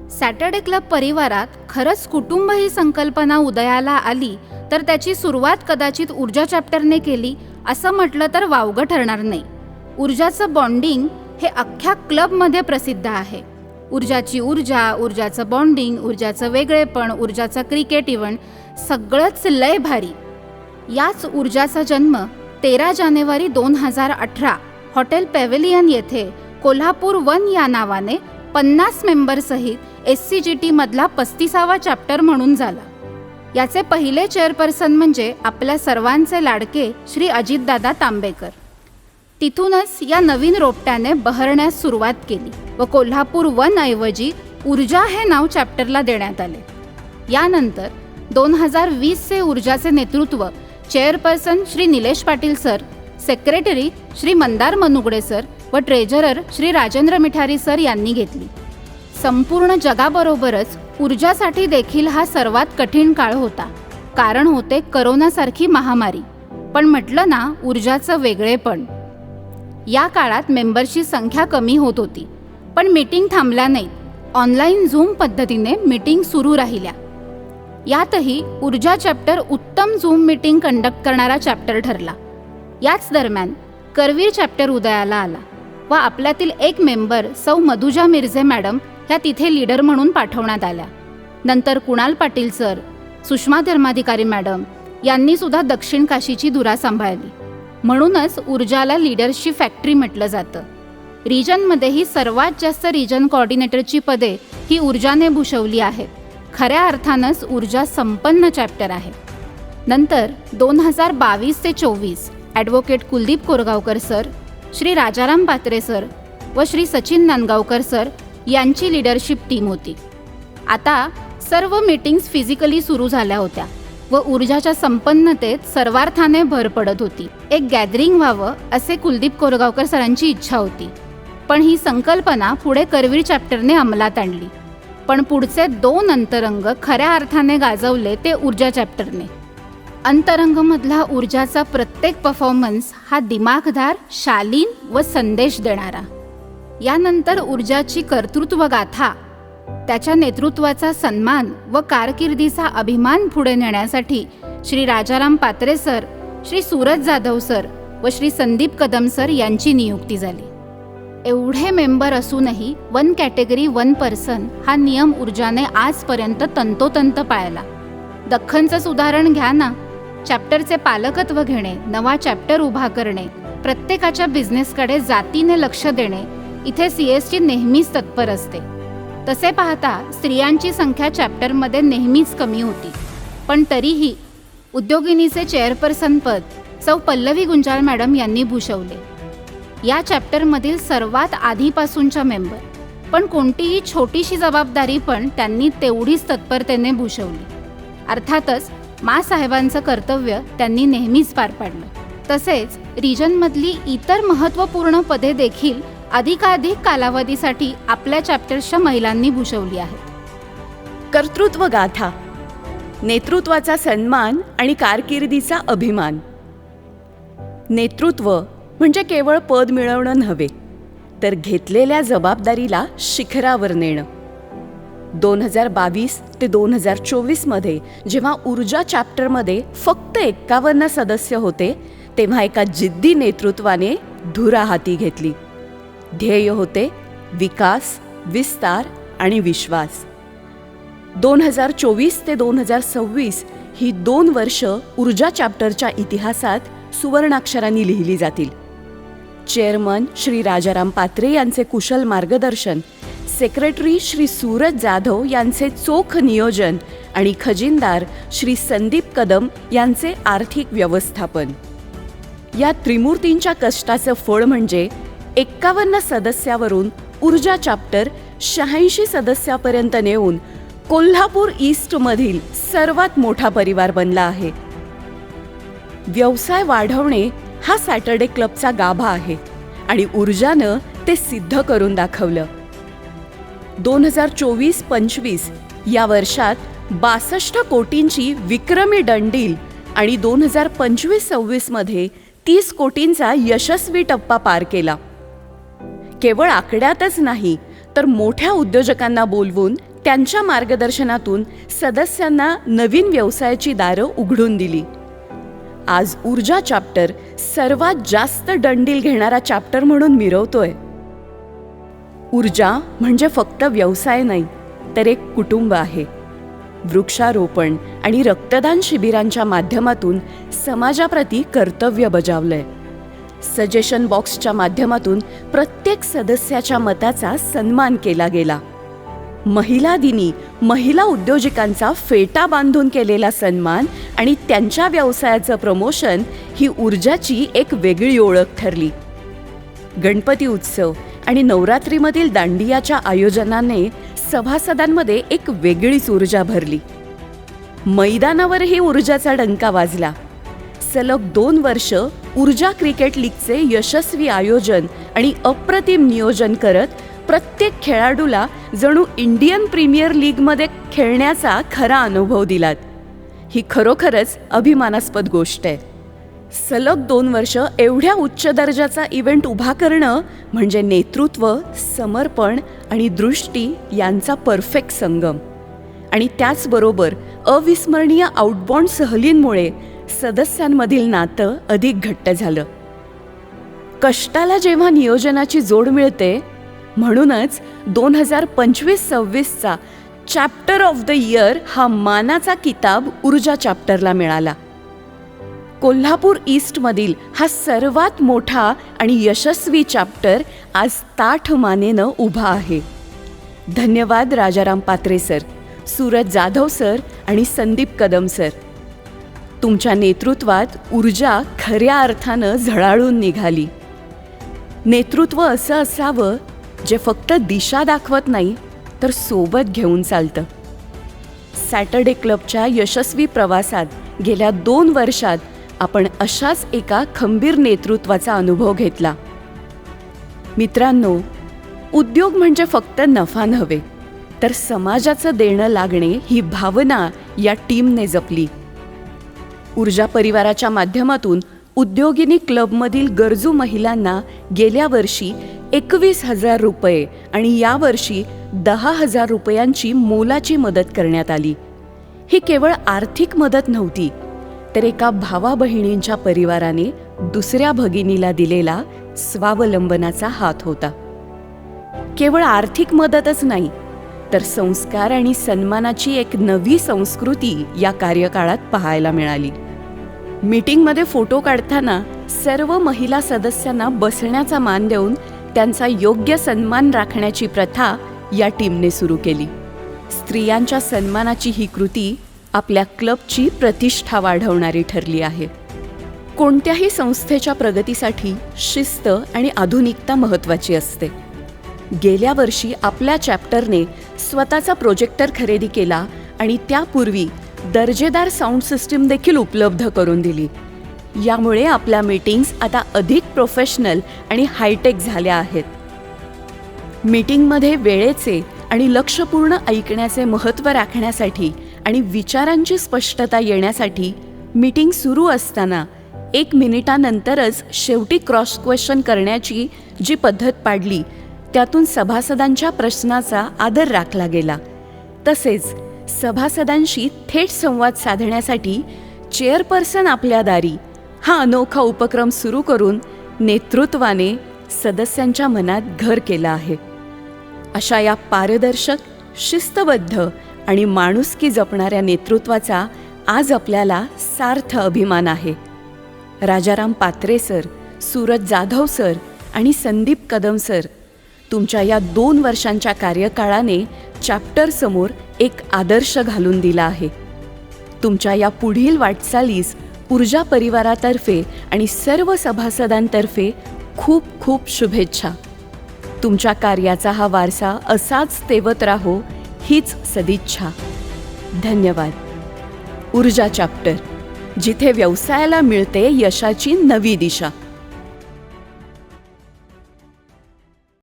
Saturday club परिवारात खरंच कुटुंब ही संकल्पना उदयाला आली तर त्याची सुरुवात कदाचित ऊर्जा चॅप्टरने केली असं म्हटलं तर वावगं ठरणार नाही. ऊर्जाचं बॉन्डिंग हे अख्ख्या क्लबमध्ये प्रसिद्ध आहे. ऊर्जाची ऊर्जा, ऊर्जाचं बॉन्डिंग, ऊर्जाचं वेगळेपण, ऊर्जाचा क्रिकेट इव्हेंट, सगळंच लय भारी. याच ऊर्जाचा जन्म 13 जानेवारी 2018 हॉटेल पॅव्हेलियन येथे कोल्हापूर वन या नावाने 50 मेंबरसहित SCGT मधला 35वा चॅप्टर म्हणून झाला. याचे पहिले चेअरपर्सन म्हणजे आपल्या सर्वांचे लाडके श्री अजितदादा तांबेकर. तिथूनच या नवीन रोपट्याने बहरण्यास सुरुवात केली व कोल्हापूर वन ऐवजी ऊर्जा हे नाव चॅप्टरला देण्यात आले. यानंतर 2020चे ऊर्जाचे नेतृत्व chairperson Shri Nilesh Patil sir, secretary Shri Mandar Manugade sir व ट्रेजरर श्री राजेंद्र मिठारी सर यांनी घेतली. संपूर्ण जगाबरोबरच ऊर्जासाठी देखील हा सर्वात कठीण काळ होता. कारण होते करोनासारखी महामारी. पण म्हटलं ना, ऊर्जाचं वेगळेपण. या काळात मेंबरची संख्या कमी होत होती, पण मीटिंग थांबल्या नाहीत. ऑनलाईन झूम पद्धतीने मीटिंग सुरू राहिल्या. यातही ऊर्जा चॅप्टर उत्तम झूम मीटिंग कंडक्ट करणारा चॅप्टर ठरला. याच दरम्यान करवीर चॅप्टर उदयाला आला व आपल्यातील एक मेंबर सौ मधुजा मिर्झे मॅडम ह्या तिथे लीडर म्हणून पाठवण्यात आल्या. नंतर कुणाल पाटील सर, सुषमा धर्माधिकारी मॅडम यांनी सुद्धा दक्षिण काशीची धुरा सांभाळली. म्हणूनच ऊर्जाला लीडरशिप फॅक्टरी म्हटलं जातं. रिजनमध्येही सर्वात जास्त रिजन कोऑर्डिनेटरची पदे ही ऊर्जाने भूषवली आहेत. खऱ्या अर्थानंच ऊर्जा संपन्न चॅप्टर आहे. नंतर 2022 ते 24 ॲडव्होकेट कुलदीप कोरगावकर सर, श्री राजाराम पात्रे सर व श्री सचिन नांदगावकर सर यांची लीडरशिप टीम होती. आता सर्व मीटिंग्स फिजिकली सुरू झाल्या होत्या व ऊर्जाच्या संपन्नतेत सर्वार्थाने भर पडत होती. एक गॅदरिंग व्हावं असे कुलदीप कोरगावकर सरांची इच्छा होती. पण ही संकल्पना पुढे करवीर चॅप्टरने अंमलात आणली. पण पुढचे 2 अंतरंग खऱ्या अर्थाने गाजवले ते ऊर्जा चॅप्टरने. अंतरंगमधला ऊर्जाचा प्रत्येक परफॉर्मन्स हा दिमाखदार, शालीन व संदेश देणारा. यानंतर ऊर्जाची कर्तृत्व गाथा, त्याच्या नेतृत्वाचा सन्मान व कारकिर्दीचा अभिमान पुढे नेण्यासाठी श्री राजाराम पात्रे सर, श्री सूरज जाधव सर व श्री संदीप कदम सर यांची नियुक्ती झाली. एवढे मेंबर असूनही 1 कॅटेगरी 1 पर्सन हा नियम ऊर्जाने आजपर्यंत तंतोतंत पाळला. दख्खनचंच उदाहरण घ्या ना. चॅप्टरचे पालकत्व घेणे, नवा चॅप्टर उभा करणे, प्रत्येकाच्या बिझनेसकडे जातीने लक्ष देणे, इथे CST नेहमीच तत्पर असते. तसे पाहता स्त्रियांची संख्या चॅप्टरमध्ये नेहमीच कमी होती. पण तरीही उद्योगिनीचे चेअरपर्सन पद सौ पल्लवी गुंजाळ मॅडम यांनी भूषवले. या चॅप्टरमधील सर्वात आधीपासूनच्या मेंबर, पण कोणतीही छोटीशी जबाबदारी पण त्यांनी तेवढीच तत्परतेने भूषवली. अर्थातच माँसाहेबांचं कर्तव्य त्यांनी नेहमीच पार पाडलं. तसेच रिजनमधली इतर महत्त्वपूर्ण पदे देखील अधिकाधिक कालावधीसाठी आपल्या चॅप्टर्सच्या महिलांनी भूषवली आहेत. कर्तृत्व गाथा, नेतृत्वाचा सन्मान आणि कारकिर्दीचा अभिमान. नेतृत्व म्हणजे केवळ पद मिळवणं नव्हे, तर घेतलेल्या जबाबदारीला शिखरावर नेणं. 2022 ते 2024 मध्ये जेव्हा ऊर्जा चॅप्टरमध्ये फक्त 51 सदस्य होते, तेव्हा एका जिद्दी नेतृत्वाने धुरा हाती घेतली. ध्येय होते विकास, विस्तार आणि विश्वास. 2024 ते 2026 ही 2 वर्ष ऊर्जा चॅप्टरच्या इतिहासात सुवर्णाक्षरांनी लिहिली जातील. चेअरमन श्री राजाराम पात्रे यांचे कुशल मार्गदर्शन, सेक्रेटरी श्री सूरज जाधव यांचे चोख नियोजन आणि खजिनदार श्री संदीप कदम यांचे आर्थिक व्यवस्थापन, या त्रिमूर्तींच्या कष्टाचं फळ म्हणजे 51 सदस्यावरून ऊर्जा चॅप्टर 86 सदस्यापर्यंत नेऊन कोल्हापूर ईस्टमधील सर्वात मोठा परिवार बनला आहे. व्यवसाय वाढवणे हा सॅटर्डे क्लबचा गाभा आहे आणि ऊर्जानं ते सिद्ध करून दाखवलं. 2024-25 या वर्षात 62 कोटींची विक्रमी डन डील आणि 2025-26 मध्ये 30 कोटींचा यशस्वी टप्पा पार केला. केवळ आकड्यातच नाही तर मोठ्या उद्योजकांना बोलवून त्यांच्या मार्गदर्शनातून सदस्यांना नवीन व्यवसायाची दारं उघडून दिली. आज ऊर्जा चॅप्टर सर्वात जास्त दंडील घेणारा चॅप्टर म्हणून मिरवतोय. ऊर्जा म्हणजे फक्त व्यवसाय नाही, तर एक कुटुंब आहे. वृक्षारोपण आणि रक्तदान शिबिरांच्या माध्यमातून समाजाप्रती कर्तव्य बजावलंय. सजेशन बॉक्सच्या माध्यमातून प्रत्येक सदस्याच्या मताचा सन्मान केला गेला. महिला दिनी महिला उद्योजकांचा फेटा बांधून केलेला सन्मान आणि त्यांच्या व्यवसायाचं प्रमोशन ही ऊर्जाची एक वेगळी ओळख ठरली. गणपती उत्सव आणि नवरात्रीमधील दांडियाच्या आयोजनाने सभासदांमध्ये एक वेगळीच ऊर्जा भरली. मैदानावरही ऊर्जाचा डंका वाजला. सलग 2 वर्ष ऊर्जा क्रिकेट लीगचे यशस्वी आयोजन आणि अप्रतिम नियोजन करत प्रत्येक खेळाडूला जणू इंडियन प्रीमियर लीगमध्ये खेळण्याचा खरा अनुभव दिलात. ही खरोखरच अभिमानास्पद गोष्ट आहे. सलग 2 वर्ष एवढ्या उच्च दर्जाचा इव्हेंट उभा करणं म्हणजे नेतृत्व, समर्पण आणि दृष्टी यांचा परफेक्ट संगम. आणि त्याचबरोबर अविस्मरणीय आउटबाउंड सहलींमुळे सदस्यांमधील नातं अधिक घट्ट झालं. कष्टाला जेव्हा नियोजनाची जोड मिळते, म्हणूनच 2025-26चा चॅप्टर ऑफ द इयर हा मानाचा किताब ऊर्जा चॅप्टरला मिळाला. कोल्हापूर ईस्टमधील हा सर्वात मोठा आणि यशस्वी चॅप्टर आज ताठ मानेनं उभा आहे. धन्यवाद राजाराम पात्रे सर, सूरज जाधव सर आणि संदीप कदम सर. तुमच्या नेतृत्वात ऊर्जा खऱ्या अर्थानं झळाळून निघाली. नेतृत्व असं असावं जे फक्त दिशा दाखवत नाही, तर सोबत घेऊन चालतं. सॅटर्डे क्लबच्या यशस्वी प्रवासात गेल्या 2 वर्षात आपण अशाच एका खंबीर नेतृत्वाचा अनुभव घेतला. मित्रांनो, उद्योग म्हणजे फक्त नफा नव्हे, तर समाजाचं देणं लागणे ही भावना या टीमने जपली. ऊर्जा परिवाराच्या माध्यमातून उद्योगिनी क्लबमधील गरजू महिलांना गेल्या वर्षी 21,000 रुपये आणि यावर्षी 10,000 रुपयांची मोलाची मदत करण्यात आली. ही केवळ आर्थिक मदत नव्हती, तर एका भावा बहिणींच्या परिवाराने दुसऱ्या भगिनीला दिलेला स्वावलंबनाचा हात होता. केवळ आर्थिक मदतच नाही, तर संस्कार आणि सन्मानाची एक नवी संस्कृती या कार्यकाळात पाहायला मिळाली. मीटिंगमध्ये फोटो काढताना सर्व महिला सदस्यांना बसण्याचा मान देऊन त्यांचा योग्य सन्मान राखण्याची प्रथा या टीमने सुरू केली. स्त्रियांच्या सन्मानाची ही कृती आपल्या क्लबची प्रतिष्ठा वाढवणारी ठरली आहे. कोणत्याही संस्थेच्या प्रगतीसाठी शिस्त आणि आधुनिकता महत्त्वाची असते. गेल्या वर्षी आपल्या चॅप्टरने स्वतःचा प्रोजेक्टर खरेदी केला आणि त्यापूर्वी दर्जेदार साऊंड सिस्टीम देखील उपलब्ध करून दिली. यामुळे आपल्या मीटिंग्स आता अधिक प्रोफेशनल आणि हायटेक झाल्या आहेत. मीटिंगमध्ये वेळेचे आणि लक्षपूर्ण ऐकण्याचे महत्त्व राखण्यासाठी आणि विचारांची स्पष्टता येण्यासाठी मीटिंग सुरू असताना 1 मिनिटानंतरच शेवटी क्रॉस क्वेश्चन करण्याची जी पद्धत पाडली, त्यातून सभासदांच्या प्रश्नाचा आदर राखला गेला. तसेच सभासदांशी थेट संवाद साधण्यासाठी चेअरपर्सन आपल्या दारी हा अनोखा उपक्रम सुरू करून नेतृत्वाने सदस्यांच्या मनात घर केलं आहे. अशा या पारदर्शक, शिस्तबद्ध आणि माणुसकी जपणाऱ्या नेतृत्वाचा आज आपल्याला सार्थ अभिमान आहे. राजाराम पात्रे सर, सूरज जाधव सर आणि संदीप कदम सर, तुमच्या या 2 वर्षांच्या कार्यकाळाने चॅप्टरसमोर एक आदर्श घालून दिला आहे. तुमच्या या पुढील वाटचालीस ऊर्जा परिवारातर्फे आणि सर्व सभासदांतर्फे खूप खूप शुभेच्छा. तुमच्या कार्याचा हा वारसा असाच तेवत राहो हीच सदिच्छा. धन्यवाद. ऊर्जा चॅप्टर, जिथे व्यवसायाला मिळते यशाची नवी दिशा.